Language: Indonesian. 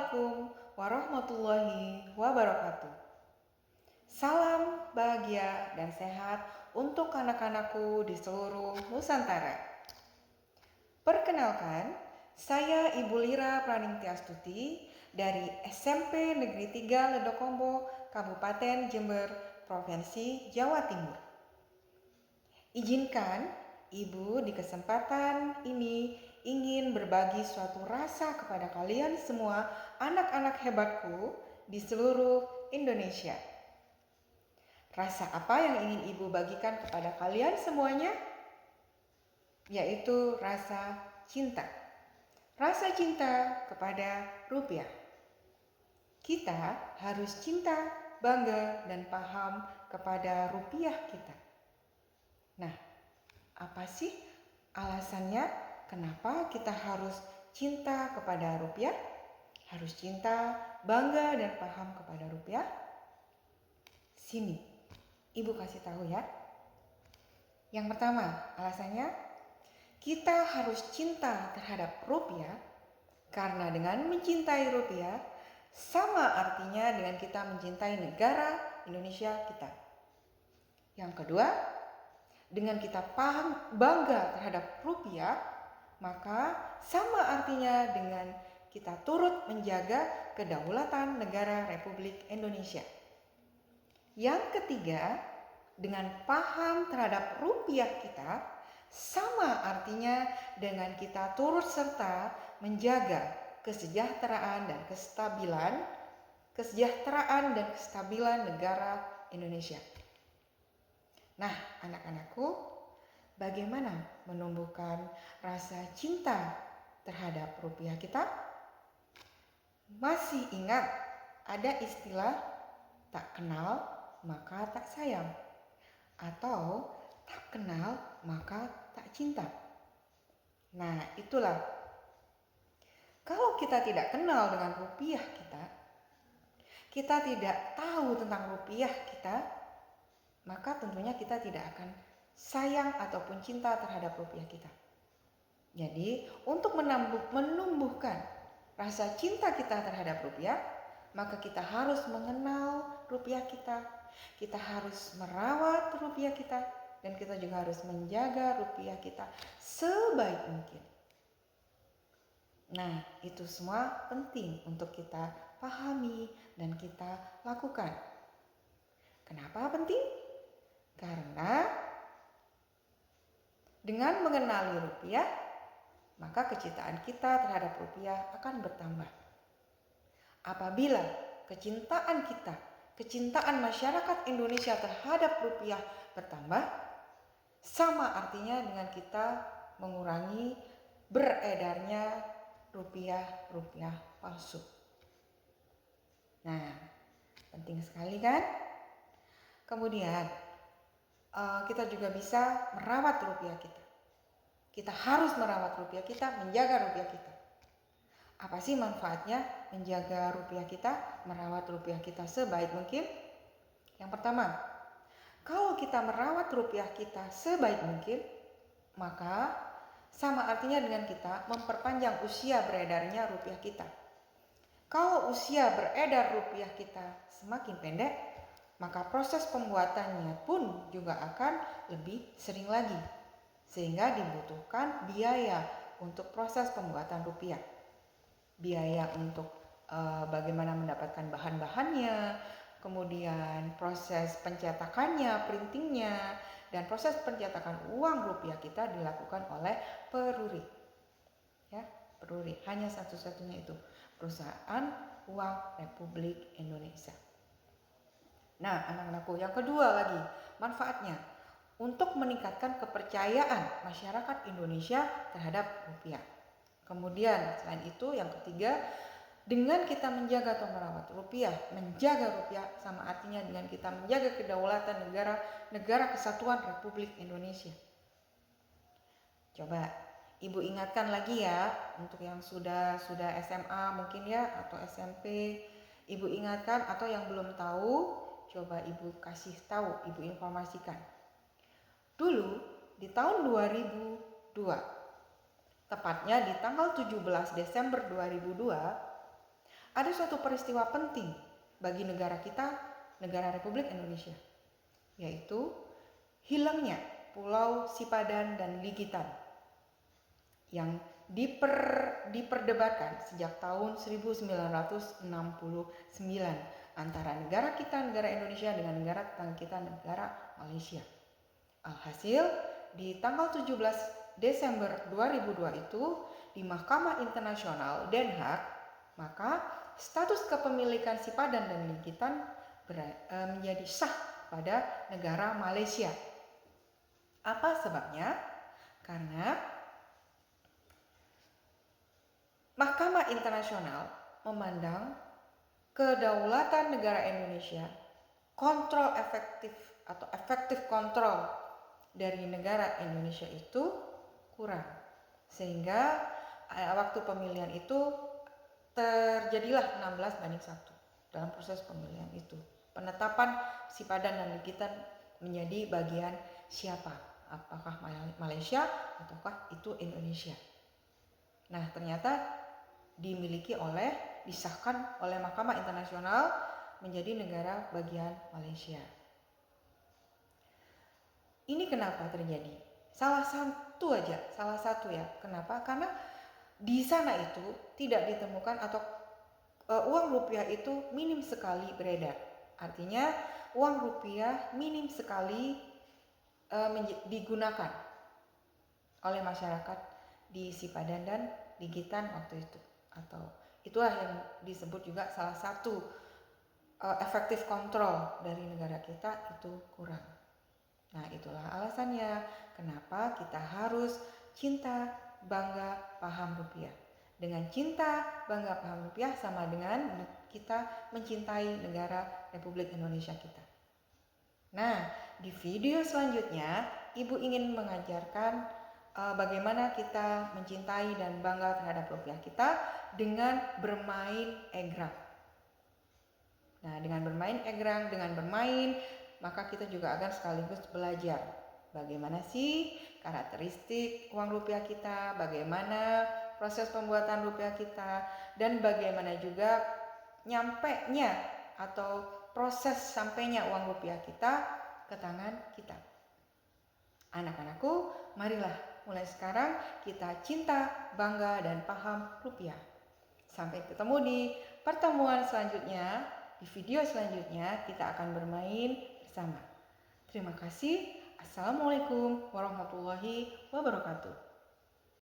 Assalamualaikum warahmatullahi wabarakatuh. Salam bahagia dan sehat untuk anak-anakku di seluruh Nusantara. Perkenalkan, saya Ibu Lira Praningtyaastuti dari SMP Negeri 3 Ledokombo, Kabupaten Jember, Provinsi Jawa Timur. Izinkan Ibu di kesempatan ini ingin berbagi suatu rasa kepada kalian semua anak-anak hebatku di seluruh Indonesia. Rasa apa yang ingin Ibu bagikan kepada kalian semuanya? Yaitu rasa cinta. Rasa cinta kepada rupiah. Kita harus cinta, bangga, dan paham kepada rupiah kita. Nah, apa sih alasannya kenapa kita harus cinta kepada rupiah? Harus cinta, bangga, dan paham kepada rupiah? Sini, Ibu kasih tahu ya. Yang pertama, alasannya kita harus cinta terhadap rupiah karena dengan mencintai rupiah sama artinya dengan kita mencintai negara Indonesia kita. Yang kedua, dengan kita paham bangga terhadap rupiah, maka sama artinya dengan kita turut menjaga kedaulatan negara Republik Indonesia. Yang ketiga, dengan paham terhadap rupiah kita, sama artinya dengan kita turut serta menjaga kesejahteraan dan kestabilan negara Indonesia. Nah, anak-anakku, bagaimana menumbuhkan rasa cinta terhadap rupiah kita? Masih ingat ada istilah tak kenal maka tak sayang, atau tak kenal maka tak cinta. Nah, itulah. Kalau kita tidak kenal dengan rupiah kita tidak tahu tentang rupiah kita, maka tentunya kita tidak akan sayang ataupun cinta terhadap rupiah kita. Jadi, untuk menumbuhkan rasa cinta kita terhadap rupiah, maka kita harus mengenal rupiah kita. Kita harus merawat rupiah kita, dan kita juga harus menjaga rupiah kita sebaik mungkin. Nah, itu semua penting untuk kita pahami dan kita lakukan. Kenapa penting? Karena dengan mengenali rupiah, maka kecintaan kita terhadap rupiah akan bertambah. Apabila kecintaan masyarakat Indonesia terhadap rupiah bertambah, sama artinya dengan kita mengurangi beredarnya rupiah palsu. Nah, penting sekali kan? Kemudian, kita juga bisa merawat rupiah kita. Kita harus merawat rupiah kita, menjaga rupiah kita. Apa sih manfaatnya menjaga rupiah kita, merawat rupiah kita sebaik mungkin? Yang pertama, kalau kita merawat rupiah kita sebaik mungkin, maka sama artinya dengan kita memperpanjang usia beredarnya rupiah kita. Kalau usia beredar rupiah kita semakin pendek, maka proses pembuatannya pun juga akan lebih sering lagi. Sehingga dibutuhkan biaya untuk proses pembuatan rupiah. Biaya untuk bagaimana mendapatkan bahan-bahannya, kemudian proses pencetakannya, printingnya, dan proses pencetakan uang rupiah kita dilakukan oleh Peruri. Ya, Peruri, hanya satu-satunya itu, Perusahaan Uang Republik Indonesia. Nah, anak-anakku, yang kedua lagi manfaatnya untuk meningkatkan kepercayaan masyarakat Indonesia terhadap rupiah. Kemudian selain itu yang ketiga, dengan kita menjaga atau merawat rupiah, menjaga rupiah sama artinya dengan kita menjaga kedaulatan negara kesatuan Republik Indonesia. Coba Ibu ingatkan lagi ya, untuk yang sudah SMA mungkin ya, atau SMP, Ibu ingatkan, atau yang belum tahu, coba Ibu kasih tahu, Ibu informasikan. Dulu di tahun 2002, tepatnya di tanggal 17 Desember 2002, ada suatu peristiwa penting bagi negara kita, negara Republik Indonesia, yaitu hilangnya Pulau Sipadan dan Ligitan yang diperdebatkan sejak tahun 1969 antara negara kita, negara Indonesia, dengan negara tetangga kita, negara Malaysia. Alhasil, di tanggal 17 Desember 2002 itu, di Mahkamah Internasional Den Haag, maka status kepemilikan Sipadan dan Ligitan menjadi sah pada negara Malaysia. Apa sebabnya? Karena Mahkamah Internasional memandang kedaulatan negara Indonesia, kontrol efektif atau efektif kontrol dari negara Indonesia itu kurang. Sehingga waktu pemilihan itu terjadilah 16-1 dalam proses pemilihan itu. Penetapan Sipadan dan Ligitan menjadi bagian siapa? Apakah Malaysia ataukah itu Indonesia? Nah, ternyata disahkan oleh Mahkamah Internasional menjadi negara bagian Malaysia. Ini kenapa terjadi? Salah satu ya. Kenapa? Karena di sana itu tidak ditemukan atau uang rupiah itu minim sekali beredar. Artinya uang rupiah minim sekali digunakan oleh masyarakat di Sipadan dan Ligitan waktu itu. Atau itulah yang disebut juga salah satu efektif kontrol dari negara kita itu kurang. Nah, itulah alasannya kenapa kita harus cinta, bangga, paham rupiah. Dengan cinta, bangga, paham rupiah sama dengan kita mencintai negara Republik Indonesia kita. Nah, di video selanjutnya, Ibu ingin mengajarkan bagaimana kita mencintai dan bangga terhadap rupiah kita dengan bermain egrang. Nah, dengan bermain egrang, maka kita juga akan sekaligus belajar bagaimana sih karakteristik uang rupiah kita, bagaimana proses pembuatan rupiah kita, dan bagaimana juga nyampenya atau proses sampainya uang rupiah kita ke tangan kita. Anak-anakku, marilah mulai sekarang kita cinta, bangga, dan paham rupiah. Sampai ketemu di pertemuan selanjutnya, di video selanjutnya kita akan bermain bersama. Terima kasih. Assalamualaikum warahmatullahi wabarakatuh.